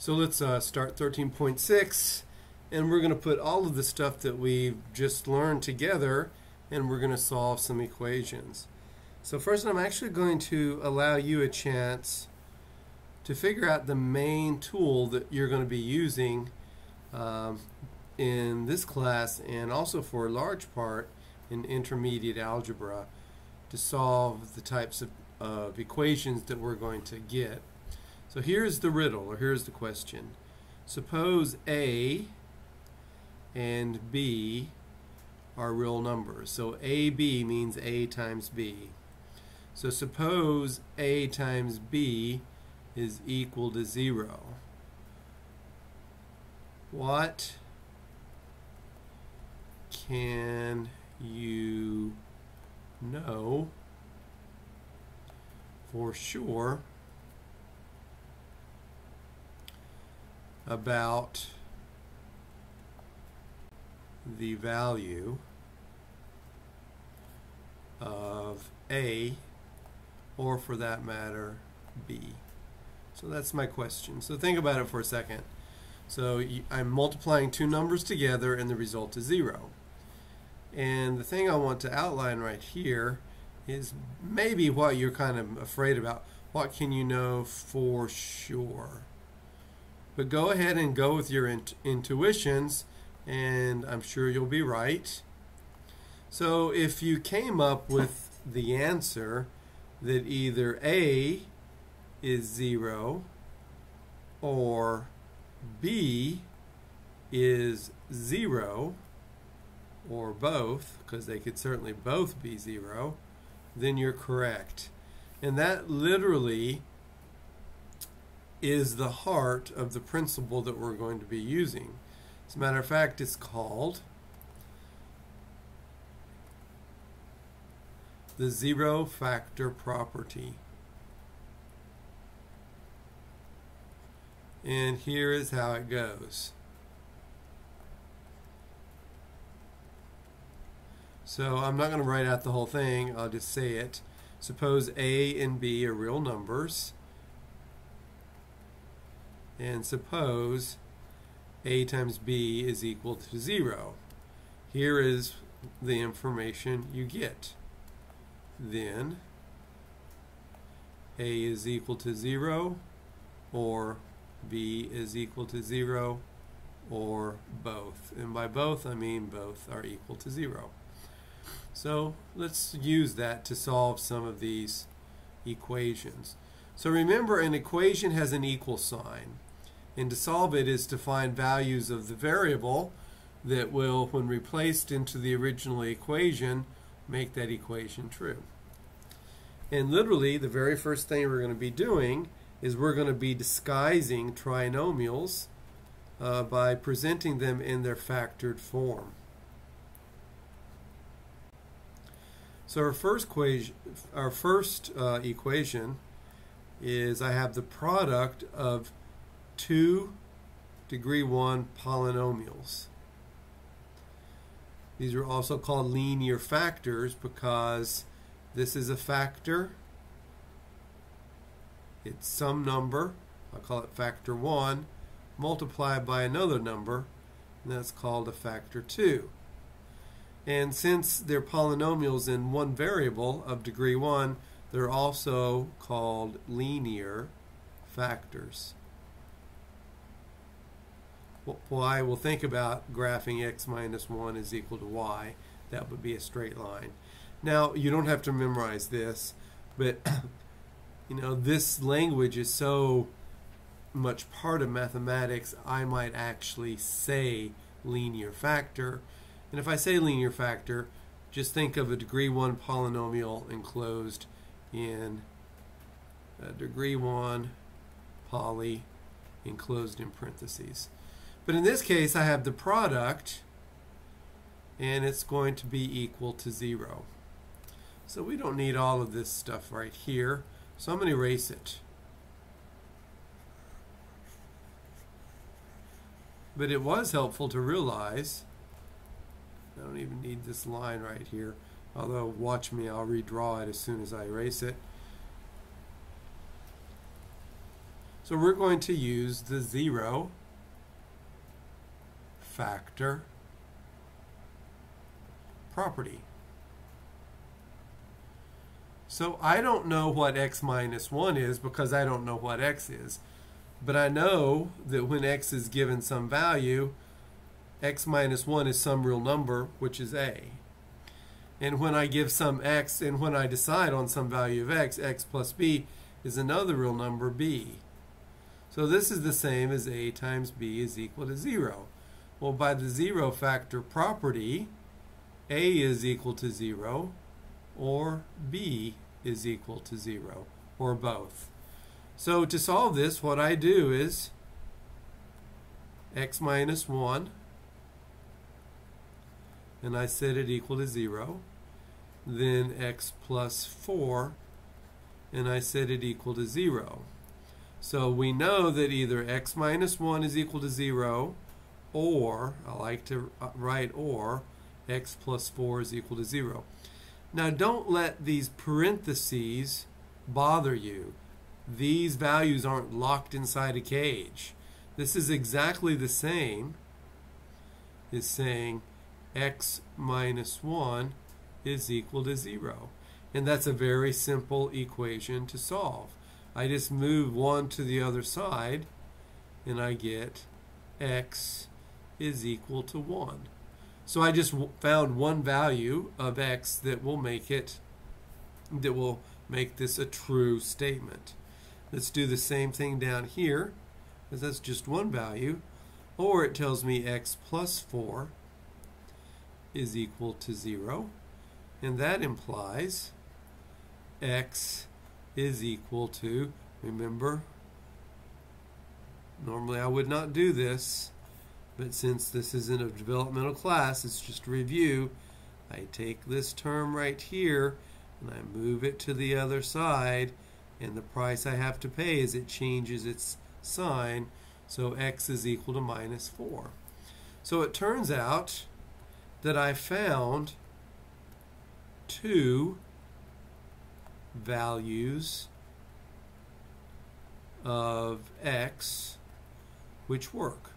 So let's start 13.6, and we're going to put all of the stuff that we've just learned together, and we're going to solve some equations. So first, I'm actually going to allow you a chance to figure out the main tool that you're going to be using in this class, and also for a large part in intermediate algebra, to solve the types of equations that we're going to get. So here's the riddle, or here's the question. Suppose A and B are real numbers. So AB means A times B. So suppose A times B is equal to 0. What can you know for sure about the value of A, or for that matter, B? So that's my question. So think about it for a second. So I'm multiplying two numbers together and the result is 0. And the thing I want to outline right here is maybe what you're kind of afraid about. What can you know for sure? But go ahead and go with your intuitions, and I'm sure you'll be right. So if you came up with the answer that either A is 0 or B is 0, or both, because they could certainly both be 0, then you're correct. And that literally is the heart of the principle that we're going to be using. As a matter of fact, it's called the zero factor property. And here is how it goes. So I'm not going to write out the whole thing, I'll just say it. Suppose A and B are real numbers, and suppose A times B is equal to 0. Here is the information you get. Then A is equal to 0, or B is equal to 0, or both. And by both, I mean both are equal to 0. So let's use that to solve some of these equations. So remember, an equation has an equal sign, and to solve it is to find values of the variable that will, when replaced into the original equation, make that equation true. And literally, the very first thing we're going to be doing is we're going to be disguising trinomials by presenting them in their factored form. So our first equation is I have the product of two degree 1 polynomials. These are also called linear factors because this is a factor. It's some number, I'll call it factor 1, multiplied by another number, and that's called a factor 2. And since they're polynomials in one variable of degree 1, they're also called linear factors. Y, we'll think about graphing x minus 1 is equal to y. That would be a straight line. Now, you don't have to memorize this, but you know, this language is so much part of mathematics, I might actually say linear factor. And if I say linear factor, just think of a degree 1 polynomial enclosed in a degree 1 poly enclosed in parentheses. But in this case, I have the product, and it's going to be equal to 0. So we don't need all of this stuff right here. So I'm going to erase it. But it was helpful to realize, I don't even need this line right here, although watch me, I'll redraw it as soon as I erase it. So we're going to use the zero factor property. So I don't know what x minus 1 is because I don't know what x is. But I know that when x is given some value, x minus 1 is some real number, which is a. And when I give some x, and when I decide on some value of x, x plus b is another real number, b. So this is the same as a times b is equal to 0. Well, by the zero factor property, a is equal to 0, or b is equal to 0, or both. So to solve this, what I do is x minus 1, and I set it equal to 0. Then x plus 4, and I set it equal to 0. So we know that either x minus 1 is equal to 0, or, I like to write or, x plus 4 is equal to 0. Now don't let these parentheses bother you. These values aren't locked inside a cage. This is exactly the same as saying x minus 1 is equal to 0. And that's a very simple equation to solve. I just move 1 to the other side, and I get x is equal to 1. So I just found one value of x that will make this a true statement. Let's do the same thing down here, because that's just one value. Or it tells me x plus 4 is equal to 0. And that implies x is equal to, remember, normally I would not do this, but since this isn't a developmental class, it's just a review. I take this term right here and I move it to the other side, and the price I have to pay is it changes its sign, so x is equal to minus 4. So it turns out that I found two values of x which work.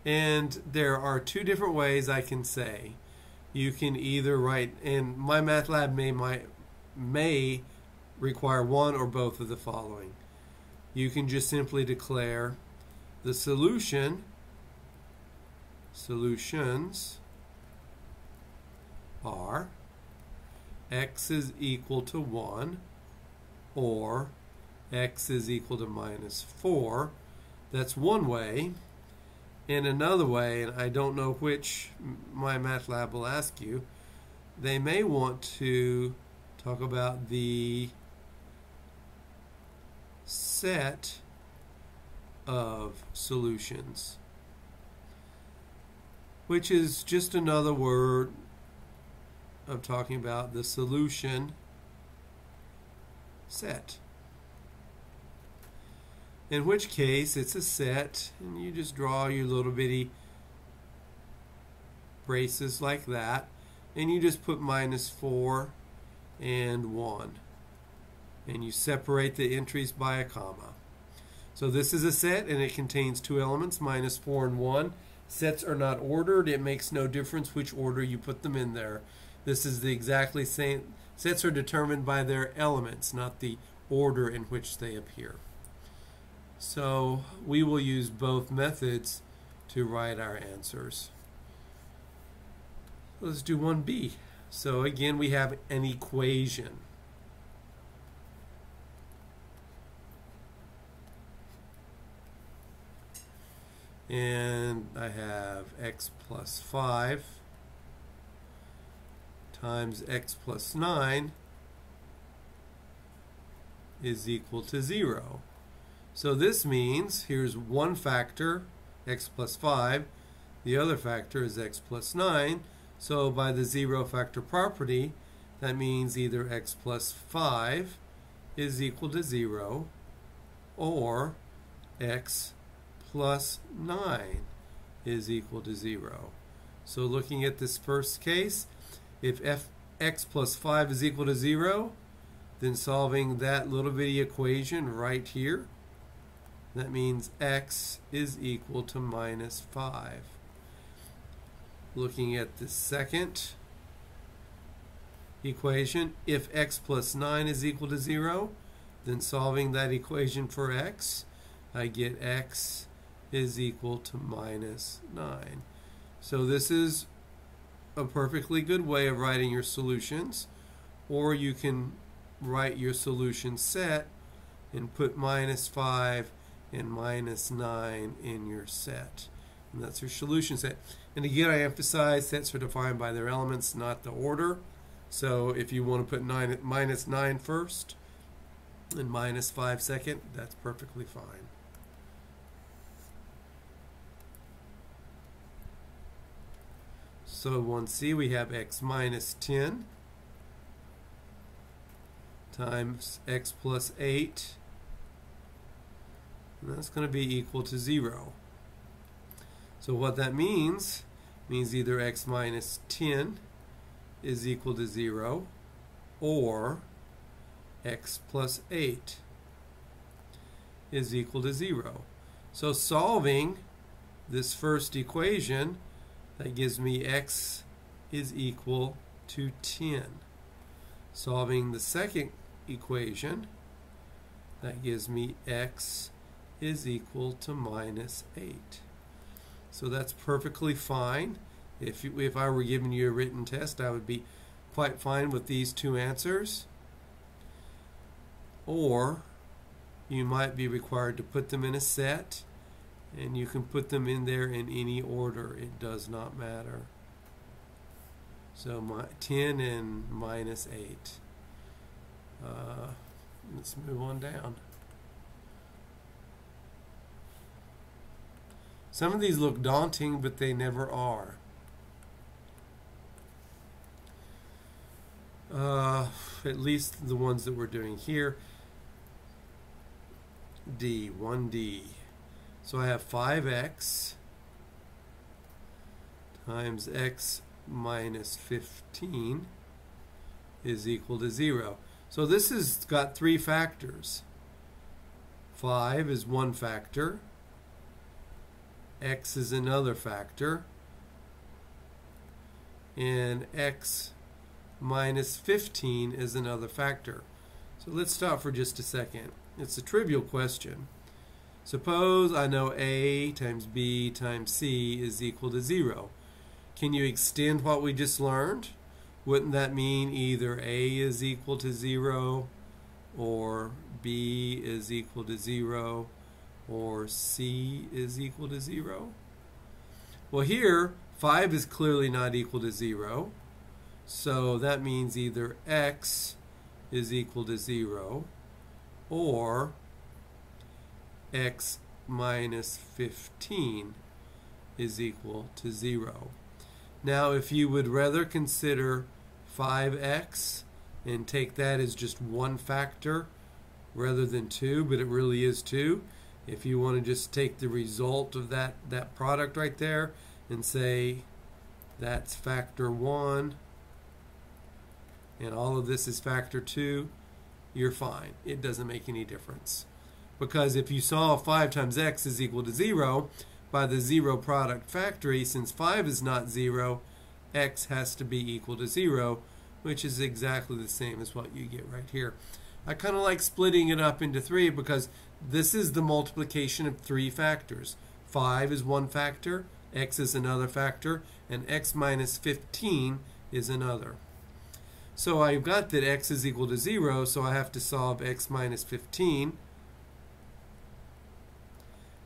And there are two different ways I can say. You can either write, and my MATLAB may require one or both of the following. You can just simply declare the solutions are x is equal to 1 or x is equal to minus 4. That's one way. And another way, and I don't know which my MATLAB will ask you, they may want to talk about the set of solutions, which is just another word of talking about the solution set. In which case it's a set, and you just draw your little bitty braces like that, and you just put minus 4 and 1, and you separate the entries by a comma. So this is a set, and it contains two elements, minus 4 and 1. Sets are not ordered. It makes no difference which order you put them in there. This is the exactly same. Sets are determined by their elements, not the order in which they appear. So we will use both methods to write our answers. Let's do 1b. So again, we have an equation. And I have x plus 5 times x plus 9 is equal to 0. So this means here's one factor, x plus 5. The other factor is x plus 9. So by the zero factor property, that means either x plus 5 is equal to 0 or x plus 9 is equal to 0. So looking at this first case, if f x plus 5 is equal to 0, then solving that little bitty equation right here, that means x is equal to minus 5. Looking at the second equation, if x plus 9 is equal to 0, then solving that equation for x, I get x is equal to minus 9. So this is a perfectly good way of writing your solutions, or you can write your solution set and put minus 5 and minus 9 in your set. And that's your solution set. And again, I emphasize sets are defined by their elements, not the order. So if you want to put minus 9 first and minus 5 second, that's perfectly fine. So 1c, we have x minus 10 times x plus 8. And that's going to be equal to 0. So what that means either x minus 10 is equal to 0 or x plus 8 is equal to 0. So solving this first equation, that gives me x is equal to 10. Solving the second equation, that gives me x is equal to minus 8. So that's perfectly fine. If I were giving you a written test, I would be quite fine with these two answers. Or you might be required to put them in a set, and you can put them in there in any order. It does not matter. So 10 and minus 8. Let's move on down. Some of these look daunting, but they never are. At least the ones that we're doing here. D, 1D. So I have 5x times x minus 15 is equal to 0. So this has got three factors. 5 is one factor. X is another factor. And x minus 15 is another factor. So let's stop for just a second. It's a trivial question. Suppose I know A times B times C is equal to 0. Can you extend what we just learned? Wouldn't that mean either A is equal to 0, or B is equal to 0, or C is equal to 0? Well, here 5 is clearly not equal to 0, so that means either x is equal to 0 or x minus 15 is equal to 0. Now, if you would rather consider 5x and take that as just one factor rather than two, but it really is two, if you want to just take the result of that product right there and say that's factor 1 and all of this is factor 2, you're fine. It doesn't make any difference. Because if you saw 5 times x is equal to 0, by the zero product factory, since 5 is not 0, x has to be equal to 0, which is exactly the same as what you get right here. I kind of like splitting it up into 3 because this is the multiplication of 3 factors. 5 is one factor, x is another factor, and x minus 15 is another. So I've got that x is equal to 0, so I have to solve x minus 15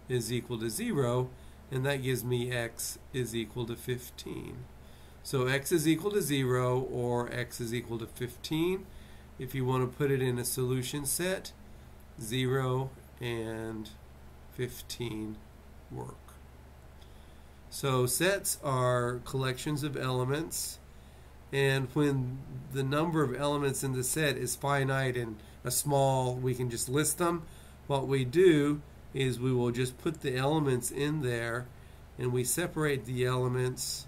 is equal to 0, and that gives me x is equal to 15. So x is equal to 0 or x is equal to 15. If you want to put it in a solution set, 0 and 15 work. So sets are collections of elements, and when the number of elements in the set is finite and a small, we can just list them. What we do is we will just put the elements in there, and we separate the elements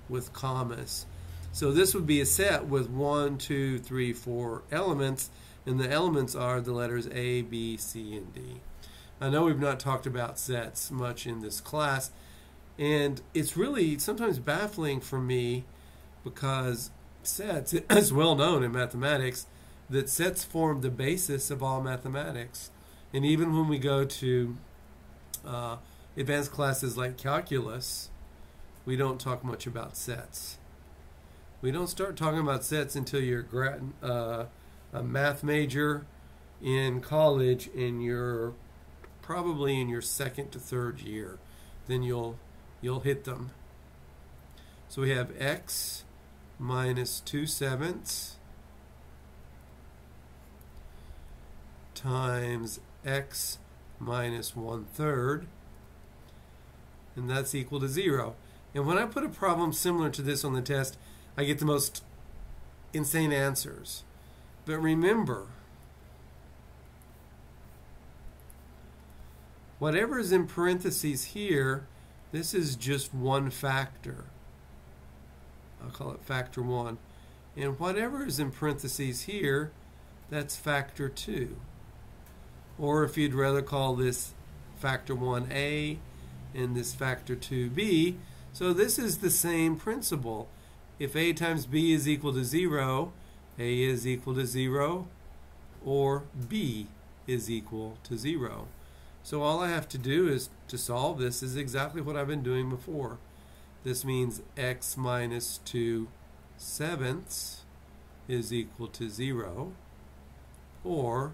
with commas. So this would be a set with 1, 2, 3, 4 elements, and the elements are the letters A, B, C, and D. I know we've not talked about sets much in this class, and it's really sometimes baffling for me because sets, it's well known in mathematics that sets form the basis of all mathematics. And even when we go to advanced classes like calculus, we don't talk much about sets. We don't start talking about sets until you're a math major in college and you're probably in your second to third year. Then you'll hit them. So we have x minus 2/7 times x minus 1/3, and that's equal to 0. And when I put a problem similar to this on the test, I get the most insane answers. But remember, whatever is in parentheses here, this is just one factor. I'll call it factor 1. And whatever is in parentheses here, that's factor 2. Or if you'd rather call this factor 1a and this factor 2b. So this is the same principle. If a times b is equal to 0, a is equal to 0, or b is equal to 0. So all I have to do is to solve this is exactly what I've been doing before. This means x minus 2/7 is equal to 0, or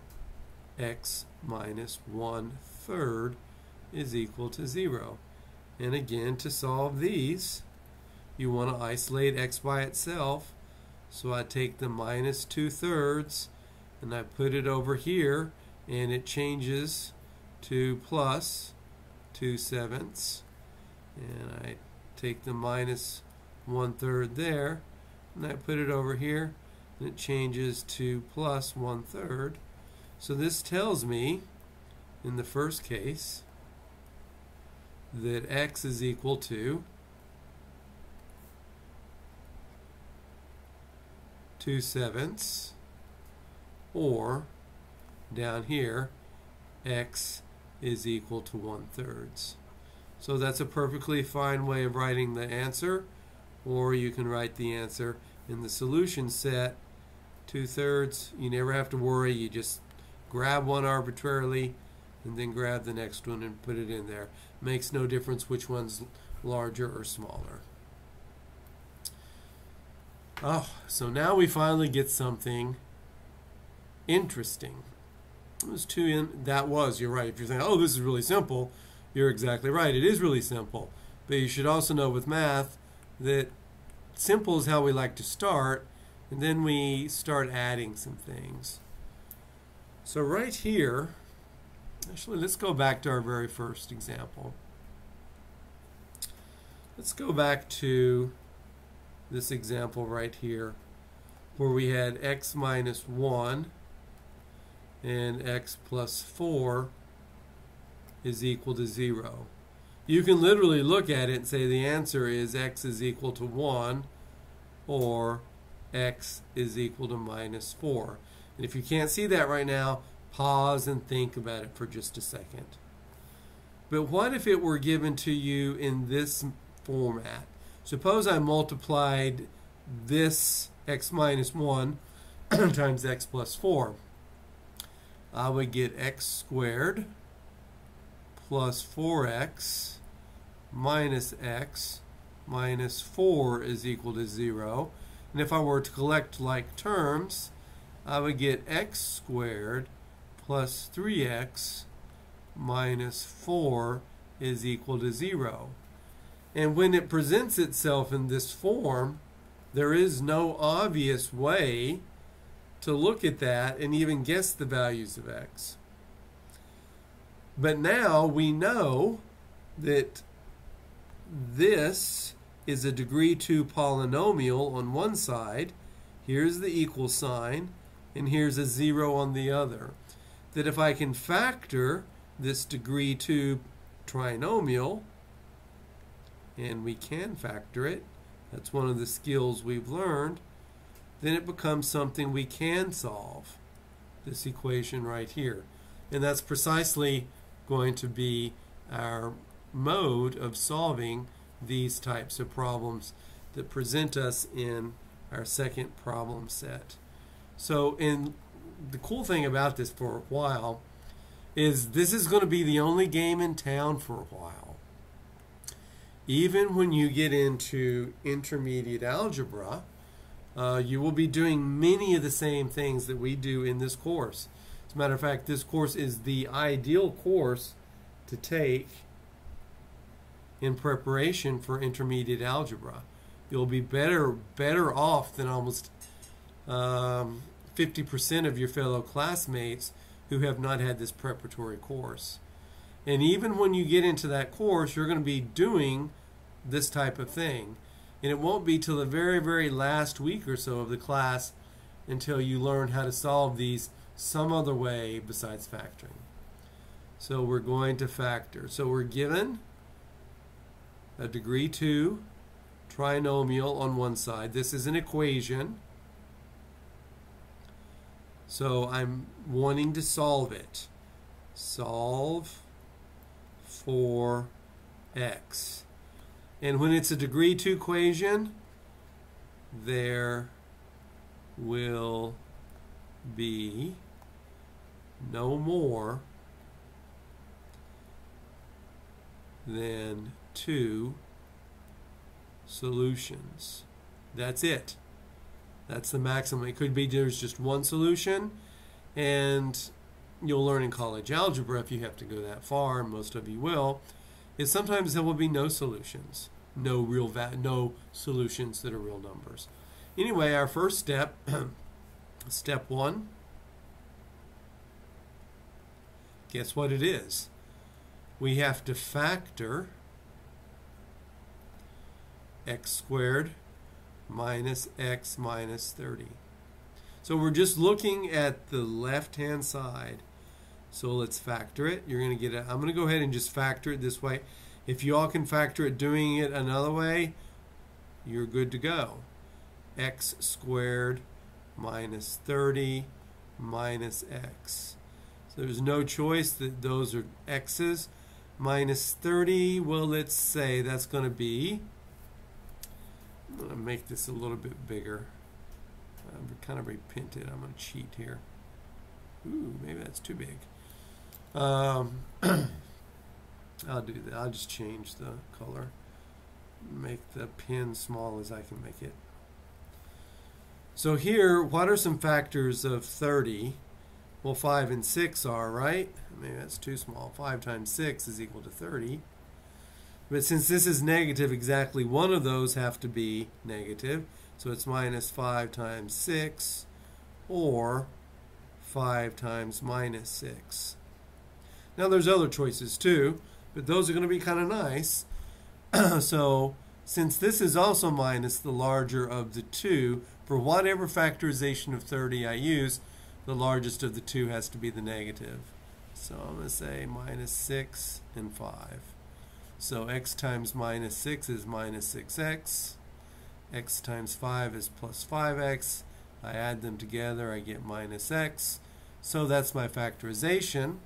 x minus 1/3 is equal to 0. And again, to solve these, you want to isolate x by itself. So I take the minus 2/3 and I put it over here, and it changes to plus 2/7. And I take the minus 1/3 there, and I put it over here, and it changes to plus 1/3. So this tells me, in the first case, that x is equal to 2/7, or down here, x is equal to 1/3. So that's a perfectly fine way of writing the answer, or you can write the answer in the solution set. 2/3, you never have to worry, you just grab one arbitrarily and then grab the next one and put it in there. Makes no difference which one's larger or smaller. Oh, so now we finally get something interesting. You're right. If you're saying, oh, this is really simple, you're exactly right. It is really simple. But you should also know with math that simple is how we like to start, and then we start adding some things. So right here, actually, let's go back to our very first example. Let's go back to this example right here, where we had x minus 1 and x plus 4 is equal to 0. You can literally look at it and say the answer is x is equal to 1, or x is equal to minus 4. And if you can't see that right now, pause and think about it for just a second. But what if it were given to you in this format? Suppose I multiplied this x minus 1 times x plus 4. I would get x squared plus 4x minus x minus 4 is equal to 0. And if I were to collect like terms, I would get x squared plus 3x minus 4 is equal to 0. And when it presents itself in this form, there is no obvious way to look at that and even guess the values of x. But now we know that this is a degree 2 polynomial on one side. Here's the equal sign, and here's a 0 on the other. That if I can factor this degree 2 trinomial, and we can factor it, that's one of the skills we've learned, then it becomes something we can solve, this equation right here. And that's precisely going to be our mode of solving these types of problems that present us in our second problem set. So, the cool thing about this for a while is this is going to be the only game in town for a while. Even when you get into intermediate algebra, you will be doing many of the same things that we do in this course. As a matter of fact, this course is the ideal course to take in preparation for intermediate algebra. You'll be better off than almost 50% of your fellow classmates who have not had this preparatory course. And even when you get into that course, you're going to be doing this type of thing. And it won't be till the very, very last week or so of the class until you learn how to solve these some other way besides factoring. So we're going to factor. So we're given a degree 2 trinomial on one side. This is an equation. So I'm wanting to solve it. Solve for x. And when it's a degree 2 equation, there will be no more than 2 solutions. That's it. That's the maximum. It could be there's just one solution, and you'll learn in college algebra, if you have to go that far, most of you will, is sometimes there will be no solutions. No solutions that are real numbers. Anyway, our first step, step 1, guess what it is? We have to factor x squared minus x minus 30. So we're just looking at the left-hand side. So let's factor it. You're going to get it. I'm going to go ahead and just factor it this way. If you all can factor it doing it another way, you're good to go. X squared minus 30 minus x. So there's no choice that those are x's. Minus 30, well, let's say that's going to be, I'm going to make this a little bit bigger. I'm kind of repented. I'm going to cheat here. Ooh, maybe that's too big. I'll do that. I'll just change the color. Make the pen small as I can make it. So here, what are some factors of 30? Well, 5 and 6 are, right? Maybe that's too small. 5 times 6 is equal to 30. But since this is negative, exactly one of those have to be negative. So it's minus 5 times 6, or 5 times minus 6. Now there's other choices too, but those are going to be kind of nice. So since this is also minus the larger of the two, for whatever factorization of 30 I use, the largest of the two has to be the negative. So I'm going to say minus 6 and 5. So x times minus 6 is minus 6x. X times 5 is plus 5x. I add them together, I get minus x. So that's my factorization.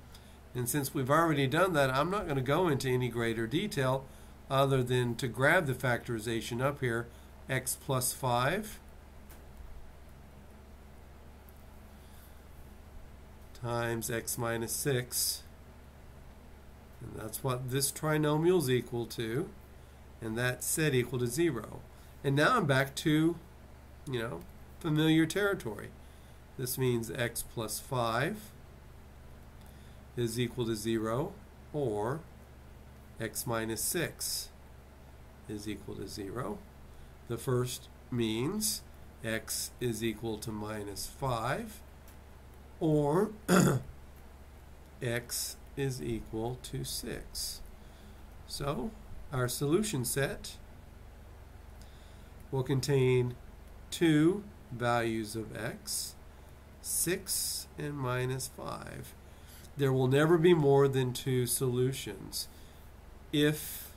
And since we've already done that, I'm not going to go into any greater detail other than to grab the factorization up here. X plus 5 times x minus 6. And that's what this trinomial is equal to. And that's set equal to 0. And now I'm back to, familiar territory. This means x plus 5 is equal to 0, or x minus 6 is equal to 0. The first means x is equal to minus 5, or x is equal to 6. So our solution set will contain two values of x, 6 and minus 5. There will never be more than two solutions if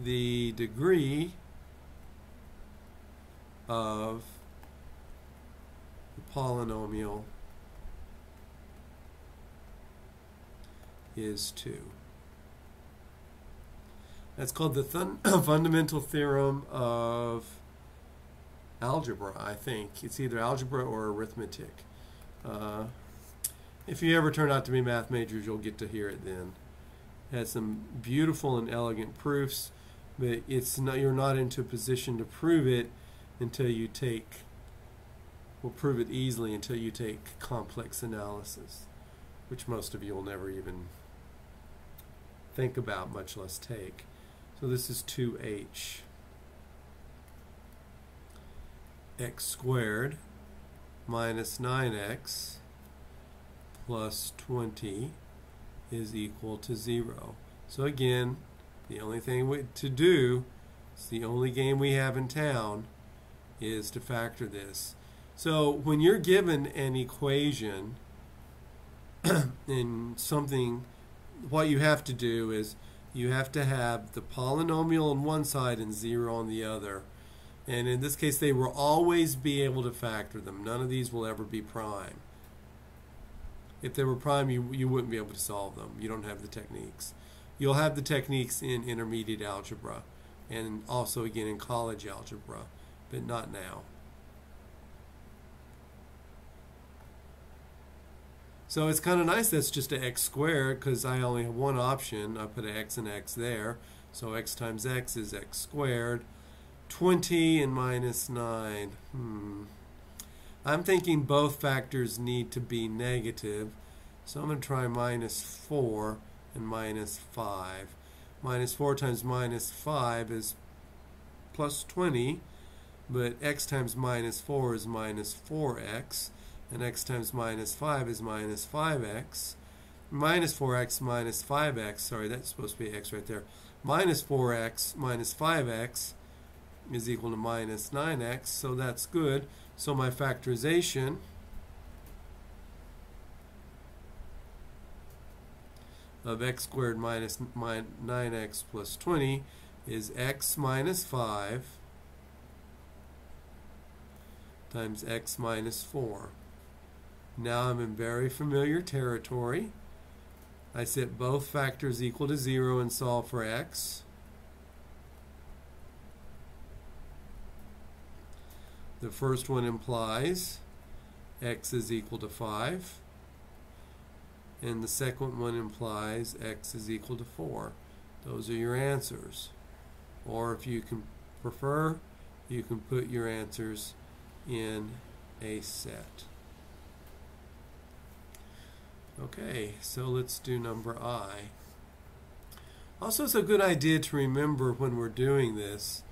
the degree of the polynomial is 2. That's called the fundamental theorem of algebra, I think. It's either algebra or arithmetic. If you ever turn out to be math majors, you'll get to hear it then. It has some beautiful and elegant proofs, but you're not into a position to prove it until you prove it easily until you take complex analysis, which most of you will never even think about, much less take. So this is 2h. X squared minus 9x plus 20 is equal to 0. So again, the only thing to do, it's the only game we have in town, is to factor this. So when you're given an equation in something, what you have to do is you have to have the polynomial on one side and 0 on the other. And in this case, they will always be able to factor them. None of these will ever be prime. If they were prime, you wouldn't be able to solve them. You don't have the techniques. You'll have the techniques in intermediate algebra and also again in college algebra, but not now. So it's kind of nice that's just an x squared because I only have one option. I put an x and x there. So x times x is x squared. 20 and minus 9. I'm thinking both factors need to be negative. So I'm going to try minus 4 and minus 5. Minus 4 times minus 5 is plus 20. But x times minus 4 is minus 4x. And x times minus 5 is minus 5x. Minus 4x minus 5x, sorry, that's supposed to be x right there. Minus 4x minus 5x is equal to minus 9x, so that's good. So my factorization of x squared minus 9x plus 20 is x minus 5 times x minus 4. Now I'm in very familiar territory. I set both factors equal to 0 and solve for x. The first one implies x is equal to 5. And the second one implies x is equal to 4. Those are your answers. Or if you can prefer, you can put your answers in a set. Okay, so let's do number I. Also, it's a good idea to remember when we're doing this,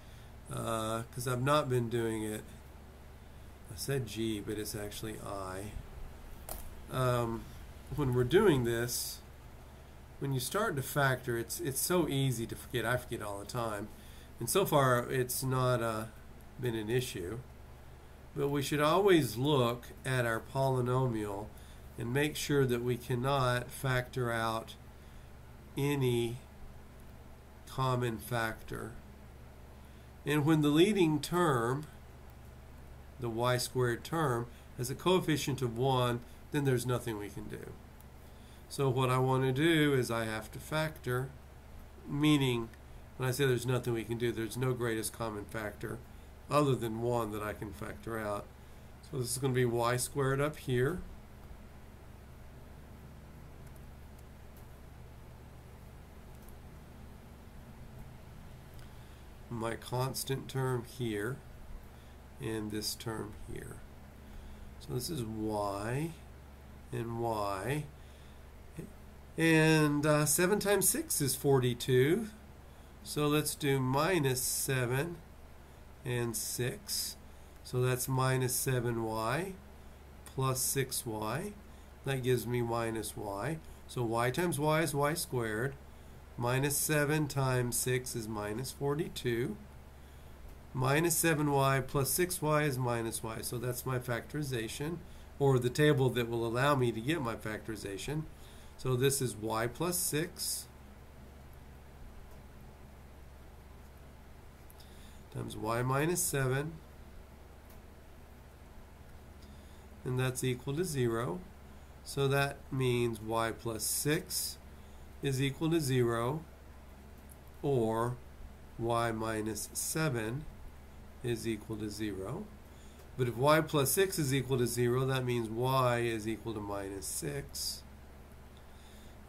because I've not been doing it. I said G, but it's actually I. When we're doing this, when you start to factor, it's so easy to forget. I forget all the time. And so far, it's not been an issue. But we should always look at our polynomial and make sure that we cannot factor out any common factor. And when the leading term, the y squared term, has a coefficient of 1, then there's nothing we can do. So what I want to do is I have to factor, meaning when I say there's nothing we can do, there's no greatest common factor other than 1 that I can factor out. So this is going to be y squared up here. My constant term here and this term here. So this is y and y. And 7 times 6 is 42. So let's do minus 7 and 6. So that's minus 7y plus 6y. That gives me minus y. So y times y is y squared. Minus 7 times 6 is minus 42. Minus 7y plus 6y is minus y. So that's my factorization, or the table that will allow me to get my factorization. So this is y plus 6 times y minus 7, and that's equal to 0. So that means y plus 6 is equal to 0, or y minus 7 is equal to 0. But if y plus 6 is equal to 0, that means y is equal to minus 6.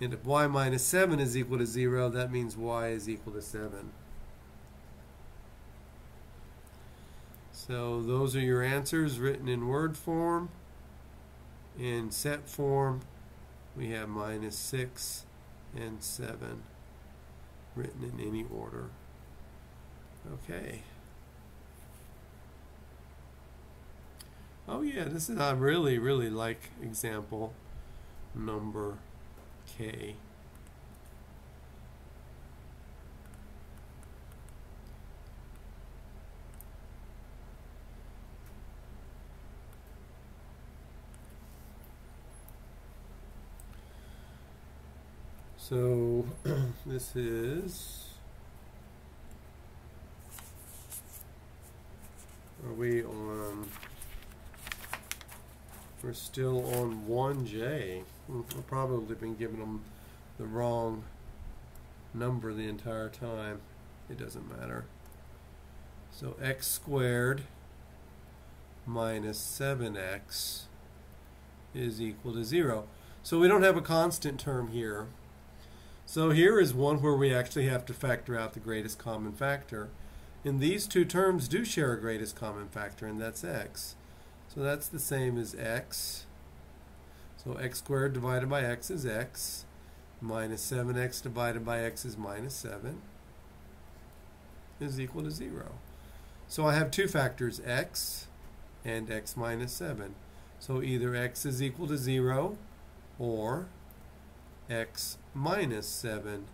And if y minus 7 is equal to 0, that means y is equal to 7. So those are your answers written in word form. In set form, we have minus 6 and 7 written in any order. Okay. Oh yeah, this is, I really like example number K. So this is, are we on, we're still on 1J. We've probably been giving them the wrong number the entire time. It doesn't matter. So x squared minus 7x is equal to 0. So we don't have a constant term here. So here is one where we actually have to factor out the greatest common factor. And these two terms do share a greatest common factor, and that's x. So that's the same as x. So x squared divided by x is x. Minus 7x divided by x is minus 7 is equal to 0. So I have two factors, x and x minus 7. So either x is equal to 0 or x minus 7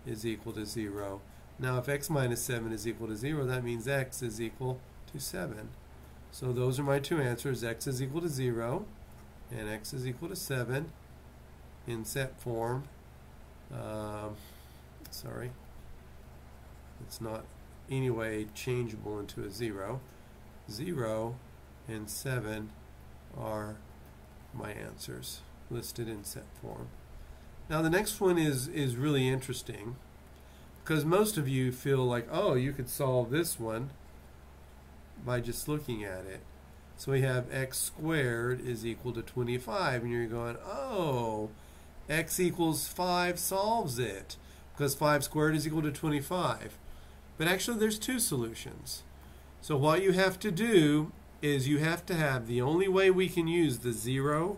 is equal to 0. Now if x minus 7 is equal to 0, that means x is equal to 7. So those are my two answers. X is equal to 0 and x is equal to 7 in set form. Sorry, it's not anyway changeable into a 0. 0 and 7 are my answers listed in set form. Now the next one is really interesting, because most of you feel like, oh, you could solve this one by just looking at it. So we have x squared is equal to 25, and you're going, oh, x equals 5 solves it, because 5 squared is equal to 25. But actually there's two solutions. So what you have to do is you have to have, the only way we can use the zero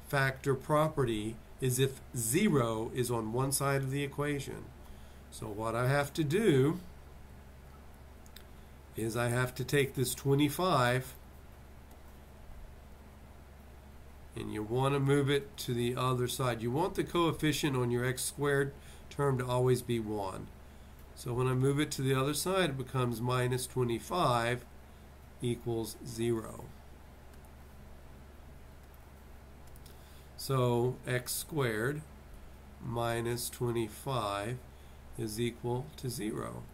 factor property is if 0 is on one side of the equation. So what I have to do is I have to take this 25 and you want to move it to the other side. You want the coefficient on your x squared term to always be 1. So when I move it to the other side, it becomes minus 25 equals 0. So x squared minus 25 is equal to 0.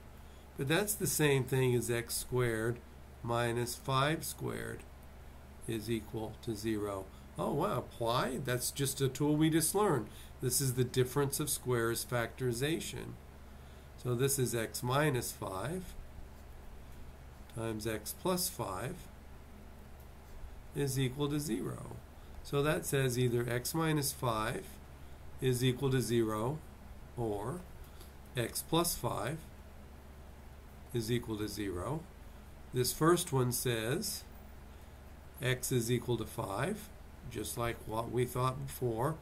But that's the same thing as x squared minus 5 squared is equal to 0. Oh wow, why? That's just a tool we just learned. This is the difference of squares factorization. So this is x minus 5 times x plus 5 is equal to 0. So that says either x minus 5 is equal to 0 or x plus 5 is equal to 0. This first one says x is equal to 5, just like what we thought before.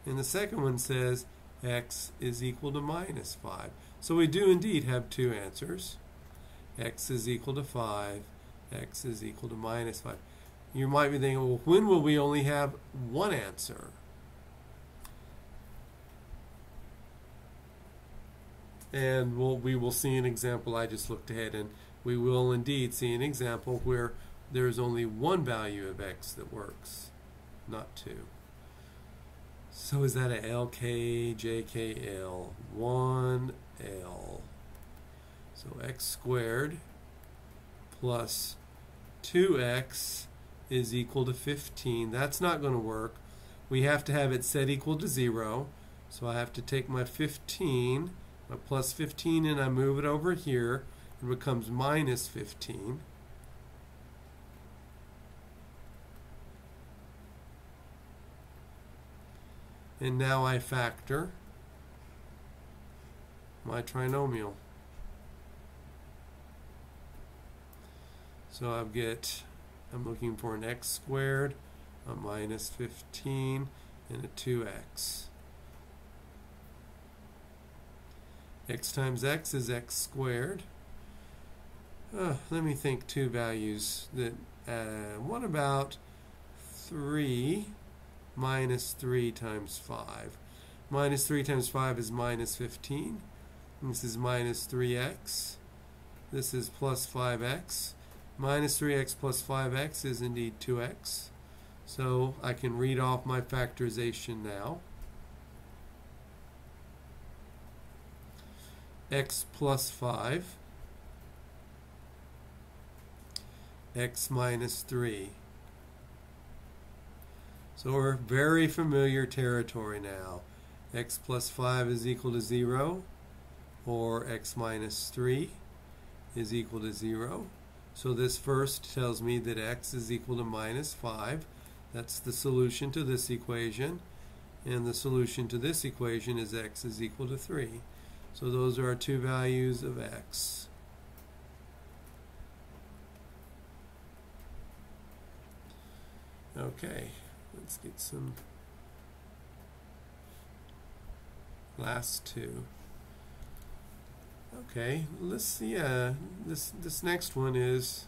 And the second one says x is equal to minus 5. So we do indeed have two answers. X is equal to 5, x is equal to minus 5. You might be thinking, well, when will we only have one answer? And we will see an example. I just looked ahead, and we will indeed see an example where there is only one value of x that works, not two. So is that a LK, JKL? 1L. So x squared plus 2x is equal to 15. That's not going to work. We have to have it set equal to 0. So I have to take my 15, my plus 15, and I move it over here. It becomes minus 15. And now I factor my trinomial. So I'm looking for an x squared, a minus 15, and a 2x. X times x is x squared. Let me think two values. What about 3 minus 3 times 5? Minus 3 times 5 is minus 15. This is minus 3x. This is plus 5x. Minus 3x plus 5x is indeed 2x. So I can read off my factorization now. X plus 5, x minus 3. So we're very familiar territory now. X plus 5 is equal to 0, or x minus 3 is equal to 0. So this first tells me that x is equal to minus 5. That's the solution to this equation. And the solution to this equation is x is equal to 3. So those are our two values of x. Okay, let's get some last two. Okay, let's see. This next one is,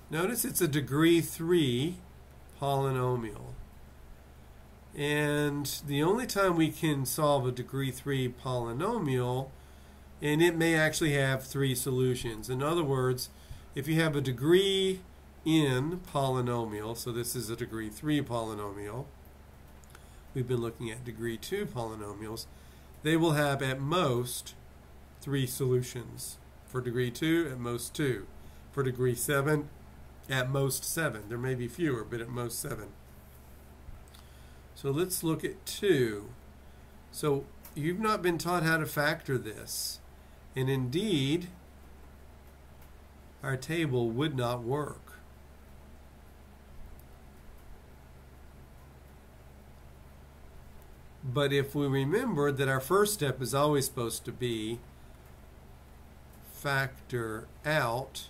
notice it's a degree 3 polynomial. And the only time we can solve a degree 3 polynomial, and it may actually have 3 solutions. In other words, if you have a degree n polynomial, so this is a degree 3 polynomial, we've been looking at degree 2 polynomials, they will have at most 3 solutions. For degree 2, at most 2. For degree 7, at most 7. There may be fewer, but at most 7. So let's look at 2. So you've not been taught how to factor this. And indeed, our table would not work. But if we remember that our first step is always supposed to be factor out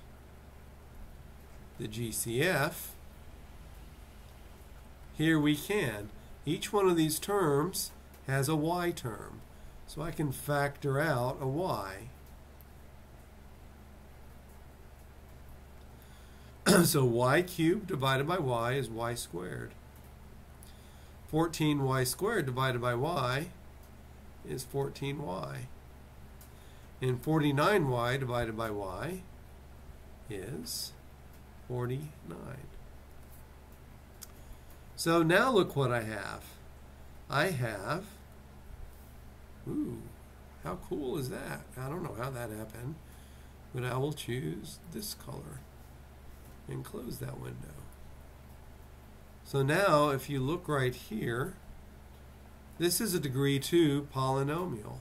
the GCF, here we can. Each one of these terms has a y term. So I can factor out a y. So y cubed divided by y is y squared. 14y squared divided by y is 14y. And 49y divided by y is 49. So now look what I have. I have, ooh, how cool is that? I don't know how that happened, but I will choose this color and close that window. So now if you look right here, this is a degree 2 polynomial.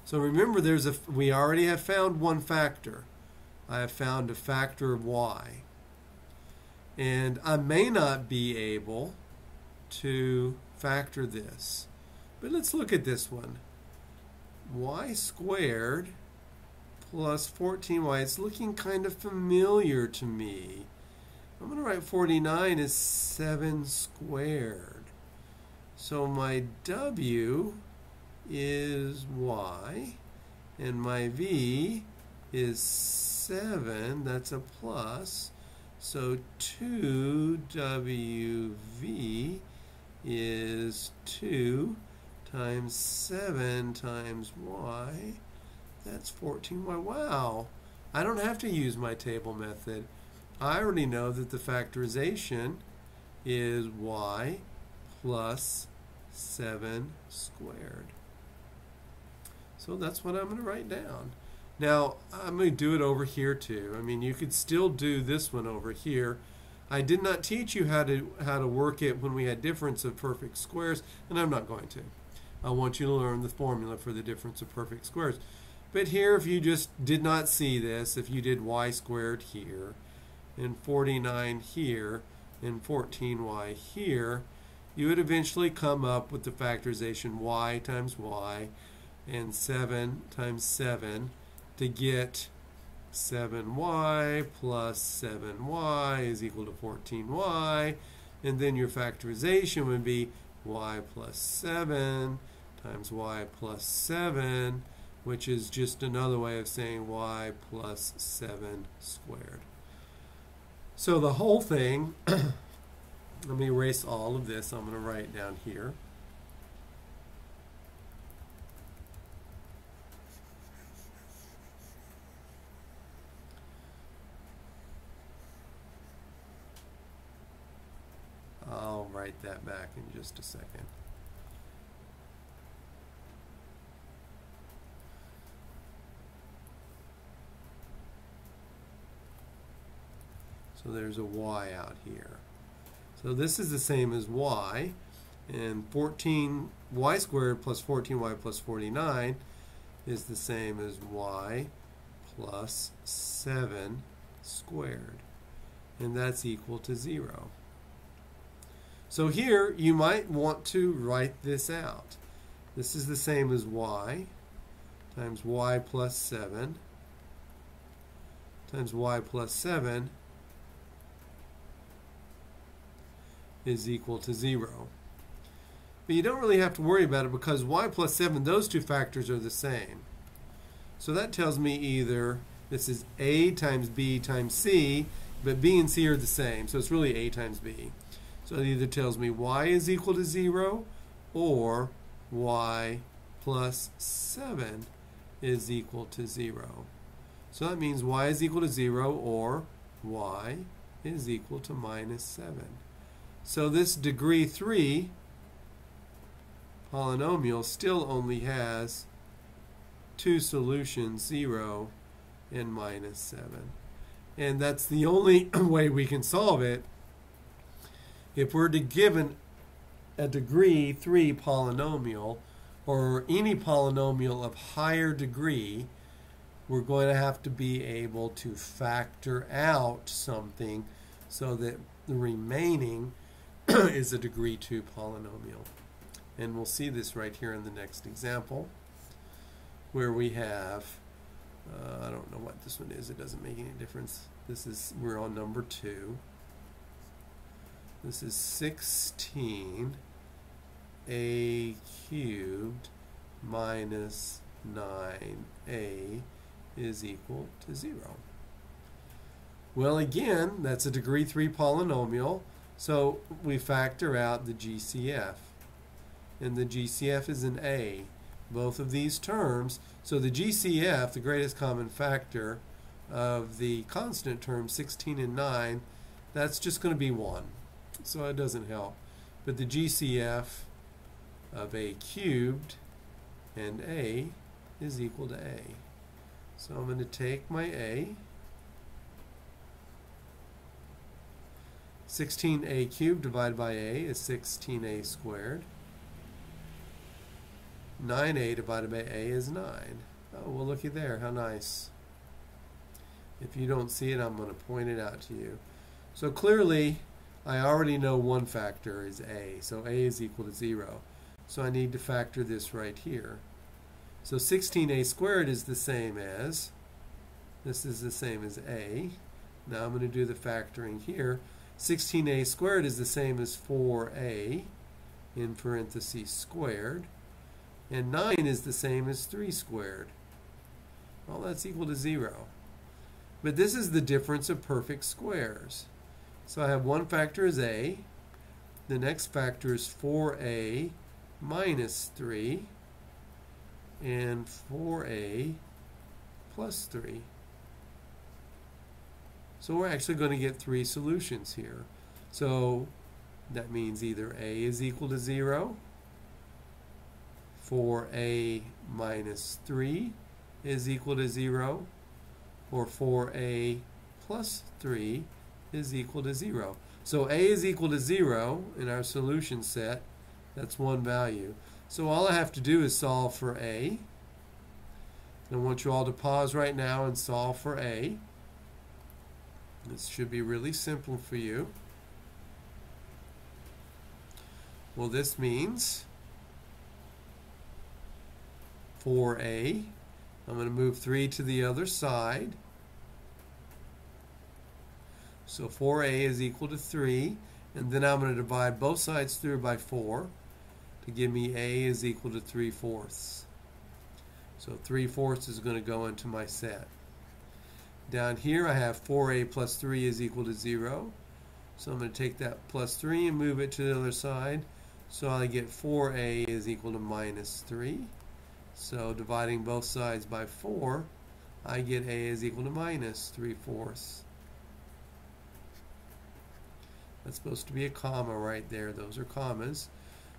So remember, we already have found one factor. I have found a factor of y. And I may not be able to factor this. But let's look at this one. Y squared plus 14y. It's looking kind of familiar to me. I'm going to write 49 as 7 squared. So my w is y, and my v is 7. That's a plus. So 2wv is 2 times 7 times y. That's 14y. Wow. I don't have to use my table method. I already know that the factorization is y plus 7 squared. So that's what I'm going to write down. Now, I'm going to do it over here too. I mean, you could still do this one over here. I did not teach you how to work it when we had difference of perfect squares, and I'm not going to. I want you to learn the formula for the difference of perfect squares. But here, if you just did not see this, if you did y squared here, and 49 here, and 14y here, you would eventually come up with the factorization y times y and 7 times 7 to get 7y plus 7y is equal to 14y, and then your factorization would be y plus 7 times y plus 7, which is just another way of saying y plus 7 squared. So the whole thing, let me erase all of this. I'm going to write down here. I'll write that back in just a second. So there's a y out here. So this is the same as y, and 14y squared plus 14y plus 49 is the same as y plus 7 squared, and that's equal to 0. So here you might want to write this out. This is the same as y times y plus 7 times y plus 7 is equal to 0. But you don't really have to worry about it because y plus 7, those two factors are the same. So that tells me either this is a times b times c, but b and c are the same, so it's really a times b. So it either tells me y is equal to 0 or y plus 7 is equal to 0. So that means y is equal to 0 or y is equal to minus 7. So this degree 3 polynomial still only has two solutions, 0 and minus 7. And that's the only way we can solve it. If we're given a degree 3 polynomial, or any polynomial of higher degree, we're going to have to be able to factor out something so that the remaining is a degree 2 polynomial. And we'll see this right here in the next example, where we have, I don't know what this one is, it doesn't make any difference. We're on number 2. This is 16a cubed minus 9a is equal to 0. Well, again, that's a degree 3 polynomial, so we factor out the GCF. And the GCF is an a. Both of these terms, so the GCF, the greatest common factor of the constant terms, 16 and 9, that's just going to be 1. So it doesn't help. But the GCF of a cubed and a is equal to a. So I'm going to take my a. 16a cubed divided by a is 16a squared. 9a divided by a is 9. Oh, well, looky there. How nice. If you don't see it, I'm going to point it out to you. So clearly, I already know one factor is a. So a is equal to 0. So I need to factor this right here. So 16a squared is the same as, this is the same as a. Now I'm going to do the factoring here. 16a squared is the same as 4a in parentheses squared. And 9 is the same as 3 squared. Well, that's equal to 0. But this is the difference of perfect squares. So I have one factor is a. The next factor is 4a minus 3. And 4a plus 3. So we're actually going to get 3 solutions here. So that means either a is equal to 0, 4a minus 3 is equal to 0, or 4a plus 3 is equal to 0. So a is equal to 0 in our solution set. That's one value. So all I have to do is solve for a. I want you all to pause right now and solve for a. This should be really simple for you. Well, this means 4a. I'm going to move 3 to the other side. So 4a is equal to 3. And then I'm going to divide both sides through by 4 to give me a is equal to 3/4. So 3/4 is going to go into my set. Down here I have 4a plus 3 is equal to 0. So I'm going to take that plus 3 and move it to the other side. So I get 4a is equal to minus 3. So dividing both sides by 4, I get a is equal to minus 3/4. That's supposed to be a comma right there. Those are commas.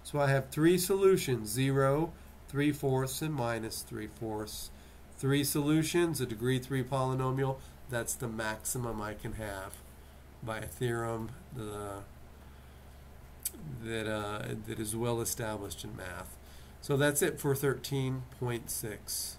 So I have three solutions: 0, 3/4, and minus 3/4. Three solutions, a degree 3 polynomial. That's the maximum I can have by a theorem that is well established in math. So that's it for 13.6.